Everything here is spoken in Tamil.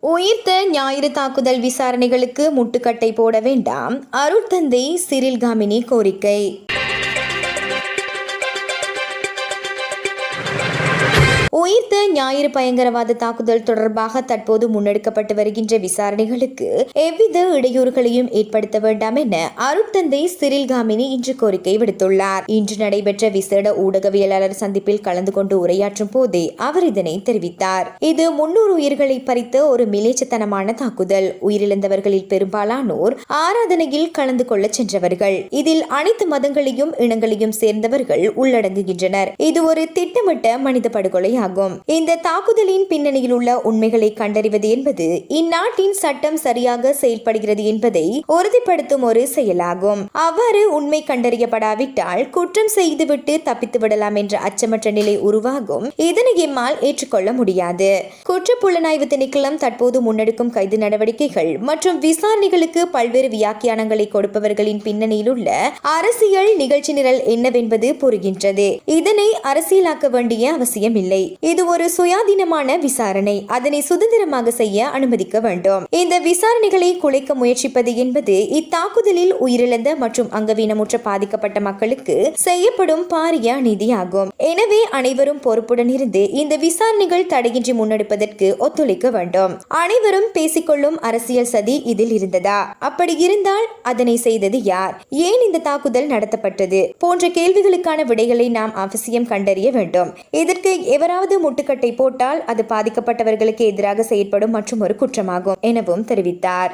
உயிர்த்த ஞாயிறு தாக்குதல் விசாரணைகளுக்கு முட்டுக்கட்டை போட வேண்டாம், அருட்தந்தை சிரில் காமினி கோரிக்கை. உயிர்த்த ஞாயிறு பயங்கரவாத தாக்குதல் தொடர்பாக தற்போது முன்னெடுக்கப்பட்டு வருகின்ற விசாரணைகளுக்கு எவ்வித இடையூறுகளையும் ஏற்படுத்த வேண்டாம் என அருட்தந்தை சிரில் காமினி இன்று கோரிக்கை விடுத்துள்ளார். இன்று நடைபெற்ற விசேட ஊடகவியலாளர் சந்திப்பில் கலந்து கொண்டு உரையாற்றும் போதே அவர் இதனை தெரிவித்தார். இது 300 உயிர்களை பறித்த ஒரு மிலேச்சத்தனமான தாக்குதல். உயிரிழந்தவர்களில் பெரும்பாலானோர் ஆராதனையில் கலந்து கொள்ள சென்றவர்கள். இதில் அனைத்து மதங்களையும் இனங்களையும் சேர்ந்தவர்கள் உள்ளடங்குகின்றனர். இது ஒரு திட்டமிட்ட மனித படுகொலை ஆகும். இந்த தாக்குதலின் பின்னணியில் உள்ள உண்மைகளை கண்டறிவது என்பது இந்நாட்டின் சட்டம் சரியாக செயல்படுகிறது என்பதை உறுதிப்படுத்தும் ஒரு செயலாகும். அவ்வாறு உண்மை கண்டறியப்படாவிட்டால் குற்றம் செய்துவிட்டு தப்பித்து விடலாம் என்ற அச்சமற்ற நிலை உருவாகும். இதனை எம்மால் ஏற்றுக்கொள்ள முடியாது. குற்றப்புலனாய்வு திணைக்களம் தற்போது முன்னெடுக்கும் கைது நடவடிக்கைகள் மற்றும் விசாரணைகளுக்கு பல்வேறு வியாக்கியானங்களை கொடுப்பவர்களின் பின்னணியில் உள்ள அரசியல் நிகழ்ச்சி நிரல் என்னவென்பது புரிகின்றது. இதனை அரசியலாக்க வேண்டிய அவசியம் இல்லை. இது ஒரு சுயாதீனமான விசாரணை. அதனை சுதந்திரமாக செய்ய அனுமதிக்க வேண்டும். இந்த விசாரணைகளை குலைக்க முயற்சிப்பது என்பது இத்தாக்குதலில் உயிரிழந்த மற்றும் அங்கவீனமுற்ற பாதிக்கப்பட்ட மக்களுக்கு செய்யப்படும் பாரிய அநீதியாகும். எனவே அனைவரும் பொறுப்புடன் இருந்து இந்த விசாரணைகள் தடையின்றி முன்னெடுப்பதற்கு ஒத்துழைக்க வேண்டும். அனைவரும் பேசிக்கொள்ளும் அரசியல் சதி இதில் இருந்ததா? அப்படி இருந்தால் அதனை செய்தது யார்? ஏன் இந்த தாக்குதல் நடத்தப்பட்டது? போன்ற கேள்விகளுக்கான விடைகளை நாம் அவசியம் கண்டறிய வேண்டும். இதற்கு எவராவது முட்டுக்கட்டை போட்டால் அது பாதிக்கப்பட்டவர்களுக்கு எதிராக செயற்படும் மற்றும் ஒரு குற்றமாகும் எனவும் தெரிவித்தார்.